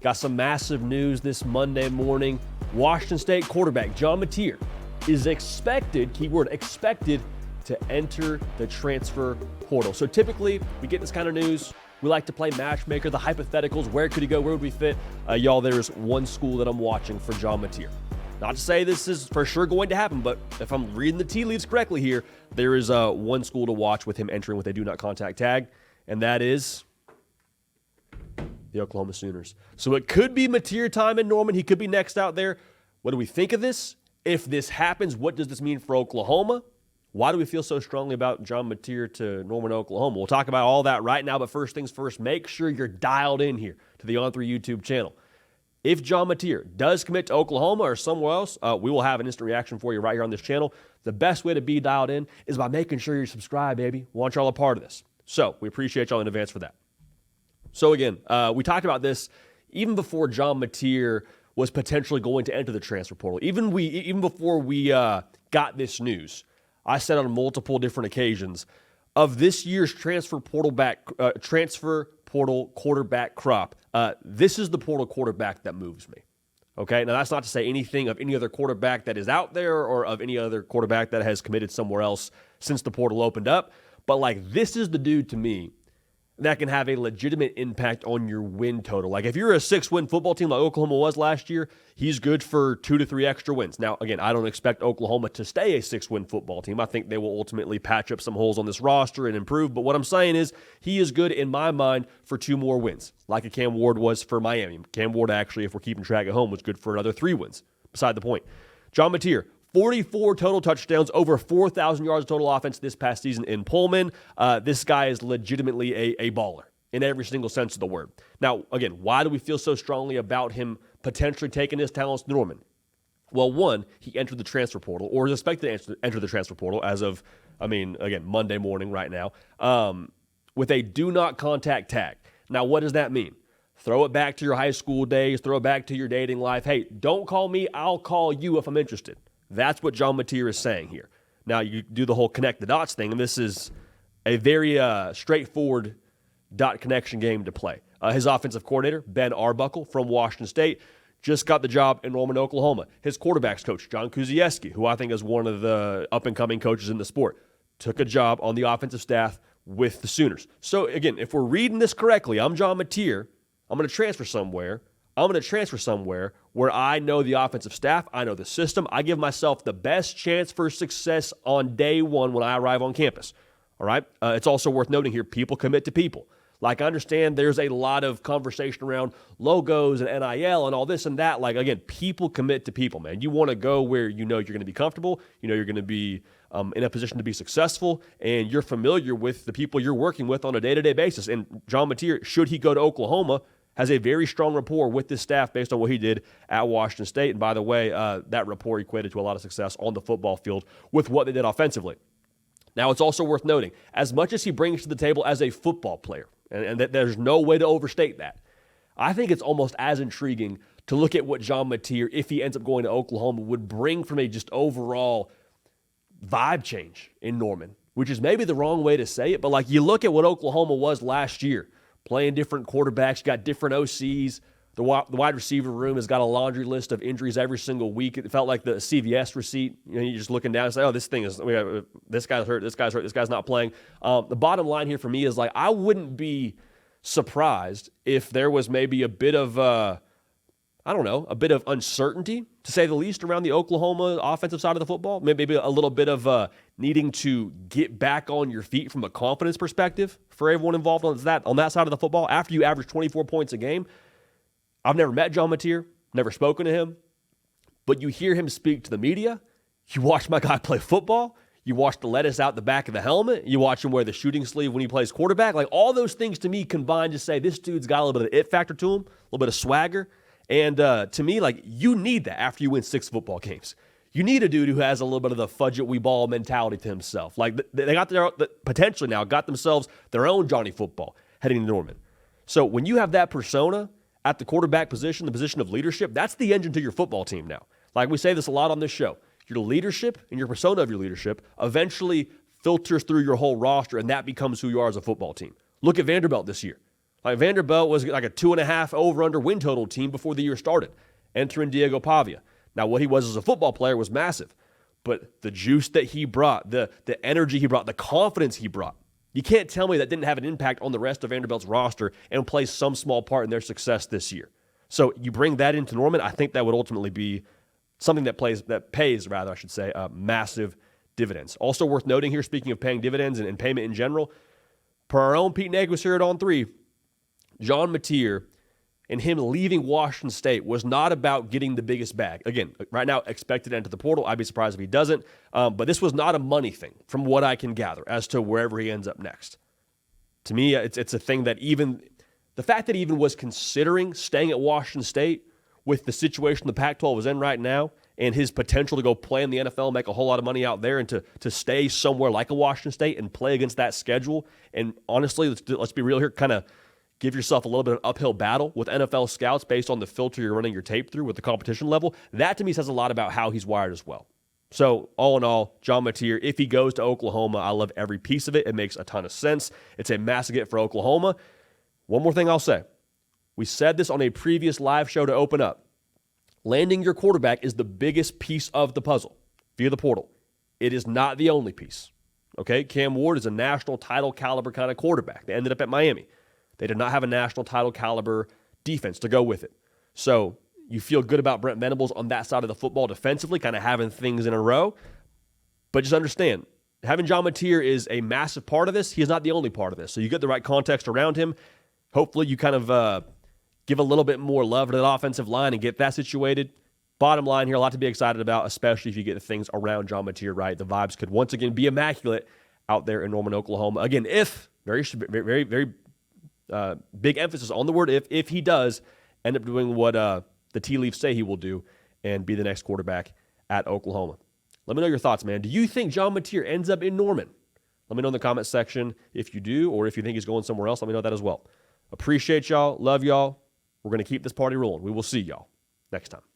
Got some massive news this Monday morning. Washington State quarterback John Mateer is expected, keyword expected, to enter the transfer portal. So typically, we get this kind of news. We like to play matchmaker, the hypotheticals. Where could he go? Where would we fit? Y'all, there's one school that I'm watching for John Mateer. Not to say this is for sure going to happen, but if I'm reading the tea leaves correctly here, there is one school to watch with him entering with a do not contact tag, and that is the Oklahoma Sooners. So it could be Mateer time in Norman. He could be next out there. What do we think of this? If this happens, what does this mean for Oklahoma? Why do we feel so strongly about John Mateer to Norman, Oklahoma? We'll talk about all that right now, but first things first, make sure you're dialed in here to the On3 YouTube channel. If John Mateer does commit to Oklahoma or somewhere else, we will have an instant reaction for you right here on this channel. The best way to be dialed in is by making sure you're subscribed, baby. We want y'all a part of this. So we appreciate y'all in advance for that. So again, we talked about this even before John Mateer was potentially going to enter the transfer portal. Even before we got this news, I said on multiple different occasions of this year's transfer portal quarterback crop. This is the portal quarterback that moves me. Okay, now that's not to say anything of any other quarterback that is out there or of any other quarterback that has committed somewhere else since the portal opened up. But like, this is the dude to me that can have a legitimate impact on your win total. Like if you're a 6-win football team like Oklahoma was last year, he's good for 2 to 3 extra wins. Now, again, I don't expect Oklahoma to stay a 6-win football team. I think they will ultimately patch up some holes on this roster and improve. But what I'm saying is he is good in my mind for 2 more wins, like a Cam Ward was for Miami. Cam Ward actually, if we're keeping track at home, was good for another 3 wins. Beside the point. John Mateer, 44 total touchdowns, over 4,000 yards of total offense this past season in Pullman. This guy is legitimately a baller in every single sense of the word. Now, again, why do we feel so strongly about him potentially taking his talents to Norman? Well, one, he entered the transfer portal, or is expected to enter the transfer portal as of, again, Monday morning right now, with a do not contact tag. Now, what does that mean? Throw it back to your high school days, throw it back to your dating life. Hey, don't call me, I'll call you if I'm interested. That's what John Mateer is saying here. Now, you do the whole connect the dots thing, and this is a very straightforward dot connection game to play. His offensive coordinator, Ben Arbuckle from Washington State, just got the job in Norman, Oklahoma. His quarterbacks coach, John Kuzieski, who I think is one of the up-and-coming coaches in the sport, took a job on the offensive staff with the Sooners. So, again, if we're reading this correctly, I'm John Mateer. I'm going to transfer somewhere. I'm going to transfer somewhere where I know the offensive staff, I know the system, I give myself the best chance for success on day one when I arrive on campus. All right? It's also worth noting here, people commit to people. Like, I understand there's a lot of conversation around logos and NIL and all this and that. Like, again, people commit to people, man. You want to go where you know you're going to be comfortable, you know you're going to be in a position to be successful, and you're familiar with the people you're working with on a day-to-day basis. And John Mateer, should he go to Oklahoma, has a very strong rapport with this staff based on what he did at Washington State. And by the way, that rapport equated to a lot of success on the football field with what they did offensively. Now, it's also worth noting, as much as he brings to the table as a football player, and that there's no way to overstate that, I think it's almost as intriguing to look at what John Mateer, if he ends up going to Oklahoma, would bring from a just overall vibe change in Norman, which is maybe the wrong way to say it, but like you look at what Oklahoma was last year, playing different quarterbacks, got different OCs. The wide receiver room has got a laundry list of injuries every single week. It felt like the CVS receipt. You know, you're just looking down and say, oh, this guy's hurt, this guy's not playing. The bottom line here for me is like, I wouldn't be surprised if there was maybe a bit of, a bit of uncertainty, to say the least, around the Oklahoma offensive side of the football. Maybe a little bit of needing to get back on your feet from a confidence perspective for everyone involved on that side of the football. After you average 24 points a game, I've never met John Mateer, never spoken to him, but you hear him speak to the media. You watch my guy play football. You watch the lettuce out the back of the helmet. You watch him wear the shooting sleeve when he plays quarterback. Like, all those things to me combine to say this dude's got a little bit of it factor to him, a little bit of swagger. And to me, like, you need that after you win 6 football games. You need a dude who has a little bit of the fudge it we ball mentality to himself. Like, they got potentially now got themselves their own Johnny Football heading to Norman. So when you have that persona at the quarterback position, the position of leadership, that's the engine to your football team now. Like, we say this a lot on this show. Your leadership and your persona of your leadership eventually filters through your whole roster, and that becomes who you are as a football team. Look at Vanderbilt this year. Like Vanderbilt was like a 2.5 over-under win total team before the year started, entering Diego Pavia. Now, what he was as a football player was massive, but the juice that he brought, the energy he brought, the confidence he brought, you can't tell me that didn't have an impact on the rest of Vanderbilt's roster and play some small part in their success this year. So you bring that into Norman, I think that would ultimately be something that pays massive dividends. Also worth noting here, speaking of paying dividends and payment in general, per our own Pete Nagus here at On 3, John Mateer and him leaving Washington State was not about getting the biggest bag. Again, right now, expected to enter the portal. I'd be surprised if he doesn't. But this was not a money thing, from what I can gather, as to wherever he ends up next. To me, it's a thing that even the fact that he even was considering staying at Washington State with the situation the Pac-12 is in right now and his potential to go play in the NFL, make a whole lot of money out there, and to stay somewhere like a Washington State and play against that schedule. And honestly, let's be real here, kind of give yourself a little bit of an uphill battle with NFL scouts based on the filter you're running your tape through with the competition level. That, to me, says a lot about how he's wired as well. So, all in all, John Mateer, if he goes to Oklahoma, I love every piece of it. It makes a ton of sense. It's a massive get for Oklahoma. One more thing I'll say. We said this on a previous live show to open up. Landing your quarterback is the biggest piece of the puzzle via the portal. It is not the only piece. Okay? Cam Ward is a national title caliber kind of quarterback. They ended up at Miami. They did not have a national title caliber defense to go with it. So you feel good about Brent Venables on that side of the football defensively, kind of having things in a row. But just understand, having John Mateer is a massive part of this. He is not the only part of this. So you get the right context around him. Hopefully you kind of give a little bit more love to that offensive line and get that situated. Bottom line here, a lot to be excited about, especially if you get the things around John Mateer right. The vibes could once again be immaculate out there in Norman, Oklahoma. Again, if, very, very, very big emphasis on the word if he does end up doing what the tea leaves say he will do and be the next quarterback at Oklahoma. Let me know your thoughts, man. Do you think John Mateer ends up in Norman? Let me know in the comments section if you do, or if you think he's going somewhere else. Let me know that as well. Appreciate y'all. Love y'all. We're going to keep this party rolling. We will see y'all next time.